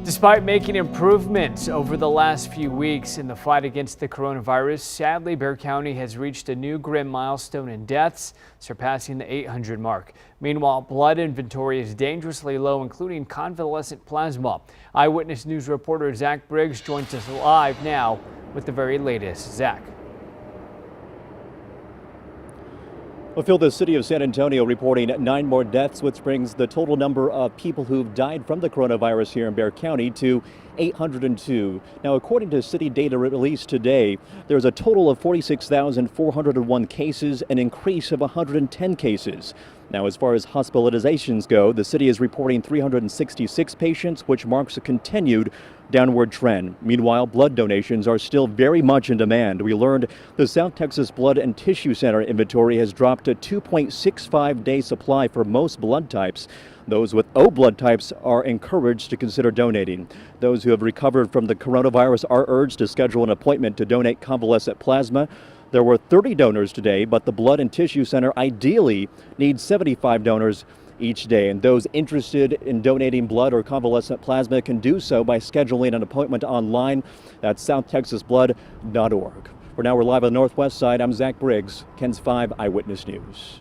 Despite making improvements over the last few weeks in the fight against the coronavirus, sadly, Bexar County has reached a new grim milestone in deaths, surpassing the 800 mark. Meanwhile, blood inventory is dangerously low, including convalescent plasma. Eyewitness News reporter Zach Briggs joins us live now with the very latest. Zach. Well, Phil, the city of San Antonio reporting 9 more deaths, which brings the total number of people who've died from the coronavirus here in Bexar County to 802. Now, according to city data released today, there's a total of 46,401 cases, an increase of 110 cases. Now, as far as hospitalizations go, the city is reporting 366 patients, which marks a continued downward trend. Meanwhile, blood donations are still very much in demand. We learned the South Texas Blood and Tissue Center inventory has dropped to 2.65-day supply for most blood types. Those with O blood types are encouraged to consider donating. Those who have recovered from the coronavirus are urged to schedule an appointment to donate convalescent plasma. There were 30 donors today, but the Blood and Tissue Center ideally needs 75 donors each day. And those interested in donating blood or convalescent plasma can do so by scheduling an appointment online at southtexasblood.org. For now, we're live on the northwest side. I'm Zach Briggs, KENS 5 Eyewitness News.